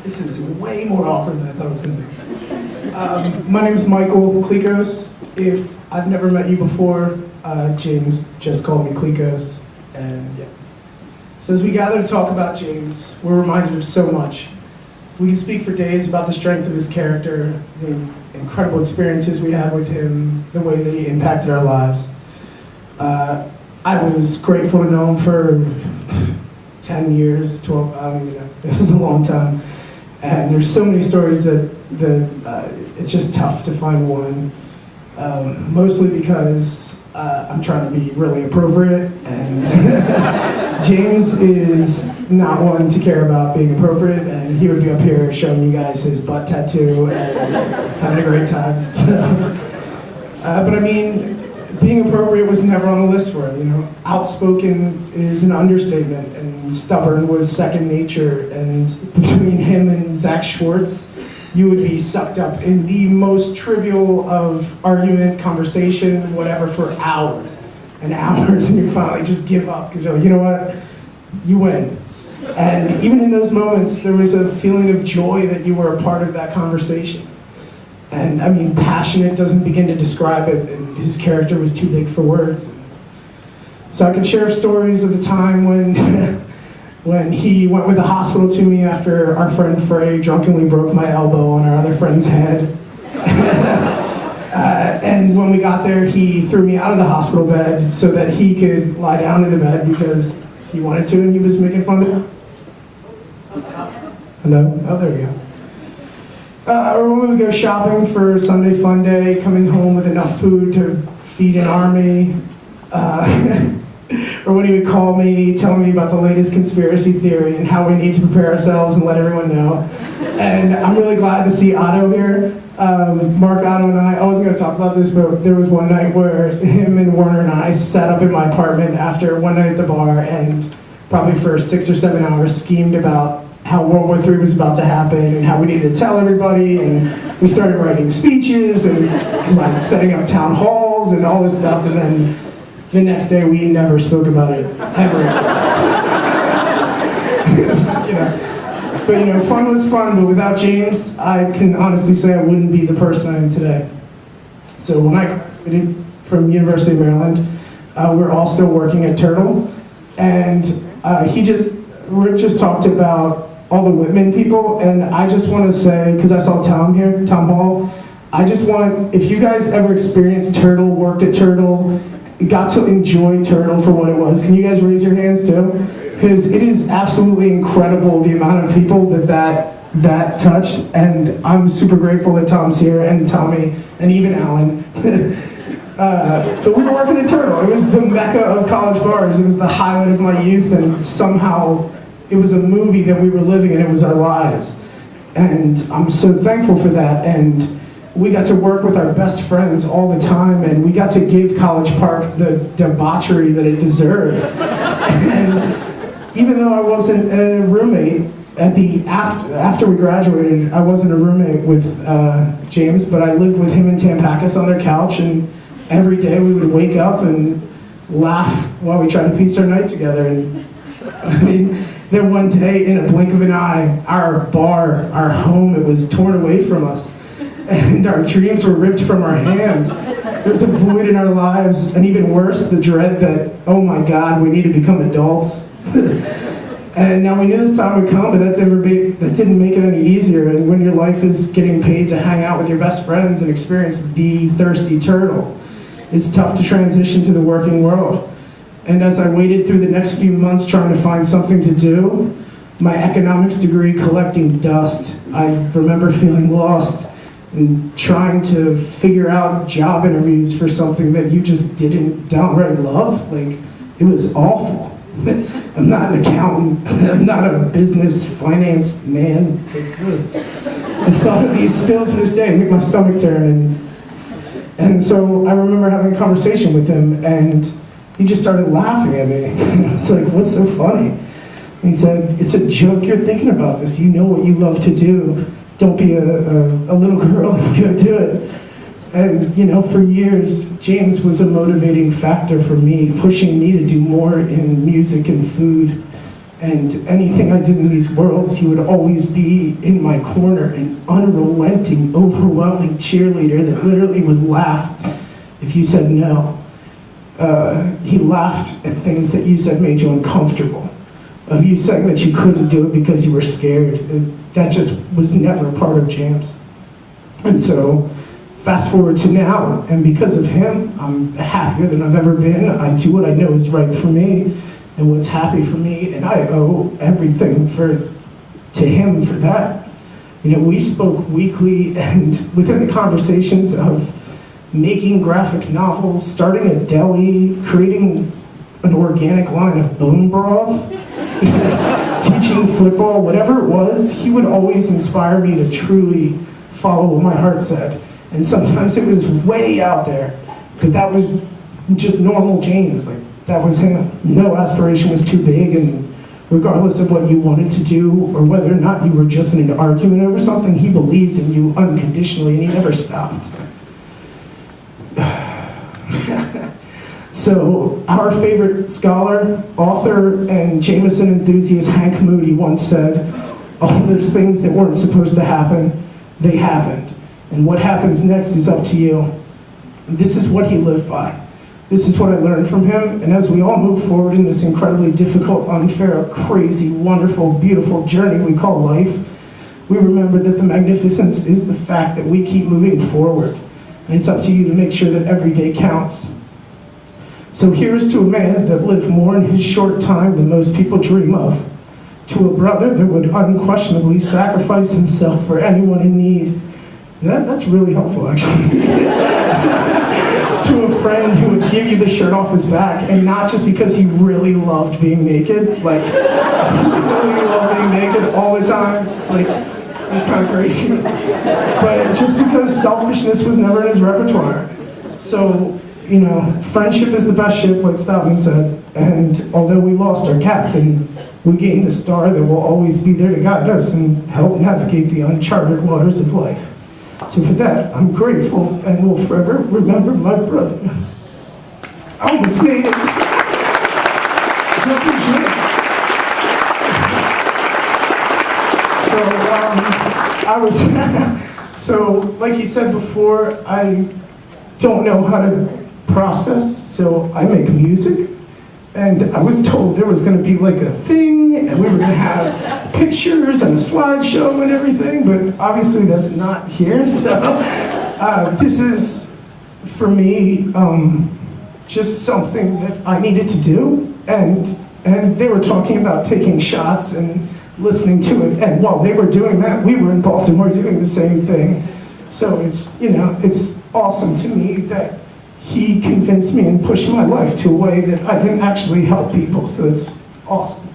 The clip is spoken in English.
This is way more awkward than I thought it was going to be. My name is Michael Klicos. If I've never met you before, James just called me Klicos. And yeah. So as we gather to talk about James, we're reminded of so much. We can speak for days about the strength of his character, the incredible experiences we had with him, the way that he impacted our lives. I was grateful to know him for 10 years, 12, I don't even know. It was a long time. And there's so many stories that it's just tough to find one. Mostly because I'm trying to be really appropriate, and James is not one to care about being appropriate, and he would be up here showing you guys his butt tattoo and having a great time. So, but I mean, being appropriate was never on the list for him. You know, outspoken is an understatement, and stubborn was second nature. And between him and Zach Schwartz, you would be sucked up in the most trivial of argument, conversation, whatever, for hours and hours, and you finally just give up because you're like, you know what, you win. And even in those moments, there was a feeling of joy that you were a part of that conversation. And I mean, passionate doesn't begin to describe it, and his character was too big for words. So I can share stories of the time when when he went with the hospital to me after our friend Frey drunkenly broke my elbow on our other friend's head. And when we got there, he threw me out of the hospital bed so that he could lie down in the bed because he wanted to, and he was making fun of it. Hello? Oh, there we go. Or when we would go shopping for Sunday Fun Day, coming home with enough food to feed an army. Or when he would call me, telling me about the latest conspiracy theory and how we need to prepare ourselves and let everyone know. And I'm really glad to see Otto here. Mark, Otto, and I wasn't going to talk about this, but there was one night where him and Werner and I sat up in my apartment after one night at the bar and probably for 6 or 7 hours schemed about how World War III was about to happen and how we needed to tell everybody, and we started writing speeches and like setting up town halls and all this stuff, and then the next day we never spoke about it, ever. You know. But you know, fun was fun, but without James, I can honestly say I wouldn't be the person I am today. So when I graduated from University of Maryland, we're all still working at Turtle, and we just talked about all the Whitman people, and I just want to say, because I saw Tom here, Tom Hall, I just want, if you guys ever experienced Turtle, worked at Turtle, got to enjoy Turtle for what it was, can you guys raise your hands too? Because it is absolutely incredible the amount of people that touched, and I'm super grateful that Tom's here, and Tommy, and even Alan. But we were working at Turtle. It was the mecca of college bars. It was the highlight of my youth, and somehow it was a movie that we were living, and it was our lives. And I'm so thankful for that. And we got to work with our best friends all the time, and we got to give College Park the debauchery that it deserved. And even though I wasn't a roommate, after we graduated, I wasn't a roommate with James, but I lived with him and Tampakis on their couch, and every day we would wake up and laugh while we tried to piece our night together. And I mean, then one day, in a blink of an eye, our bar, our home, it was torn away from us. And our dreams were ripped from our hands. There was a void in our lives, and even worse, the dread that, oh my God, we need to become adults. And now we knew this time would come, but that didn't make it any easier. And when your life is getting paid to hang out with your best friends and experience the thirsty turtle, it's tough to transition to the working world. And as I waited through the next few months trying to find something to do, my economics degree collecting dust, I remember feeling lost and trying to figure out job interviews for something that you just didn't downright love. Like, it was awful. I'm not an accountant. I'm not a business finance man. I thought of these still to this day, make my stomach turn. And so I remember having a conversation with him, and he just started laughing at me. I was like, what's so funny? And he said, it's a joke you're thinking about this. You know what you love to do. Don't be a little girl and go do it. And you know, for years, James was a motivating factor for me, pushing me to do more in music and food. And anything I did in these worlds, he would always be in my corner, an unrelenting, overwhelming cheerleader that literally would laugh if you said no. He laughed at things that you said made you uncomfortable, of you saying that you couldn't do it because you were scared. That just was never part of James. And so, fast forward to now, and because of him, I'm happier than I've ever been. I do what I know is right for me, and what's happy for me, and I owe everything to him for that. You know, we spoke weekly, and within the conversations of making graphic novels, starting a deli, creating an organic line of bone broth, teaching football, whatever it was, he would always inspire me to truly follow what my heart said. And sometimes it was way out there, but that was just normal James. Like, that was him. No aspiration was too big, and regardless of what you wanted to do or whether or not you were just in an argument over something, he believed in you unconditionally, and he never stopped. So, our favorite scholar, author, and Jameson enthusiast Hank Moody once said, all those things that weren't supposed to happen, they happened. And what happens next is up to you. This is what he lived by. This is what I learned from him. And as we all move forward in this incredibly difficult, unfair, crazy, wonderful, beautiful journey we call life, we remember that the magnificence is the fact that we keep moving forward. And it's up to you to make sure that every day counts. So here's to a man that lived more in his short time than most people dream of. To a brother that would unquestionably sacrifice himself for anyone in need. That's really helpful, actually. To a friend who would give you the shirt off his back, and not just because he really loved being naked, like, he really loved being naked all the time, like, it was kind of crazy. But just because selfishness was never in his repertoire. So, you know, friendship is the best ship, like Stoutman said, and although we lost our captain, we gained a star that will always be there to guide us and help navigate the uncharted waters of life. So for that, I'm grateful and will forever remember my brother. I almost made it. Jumping Jim. So like he said before, I don't know how to process, so I make music. And I was told there was going to be like a thing, and we were going to have pictures and a slideshow and everything, but obviously that's not here. So this is, for me, just something that I needed to do. And they were talking about taking shots and listening to it. And while they were doing that, we were in Baltimore doing the same thing. So it's, you know, it's awesome to me that he convinced me and pushed my life to a way that I can actually help people. So it's awesome.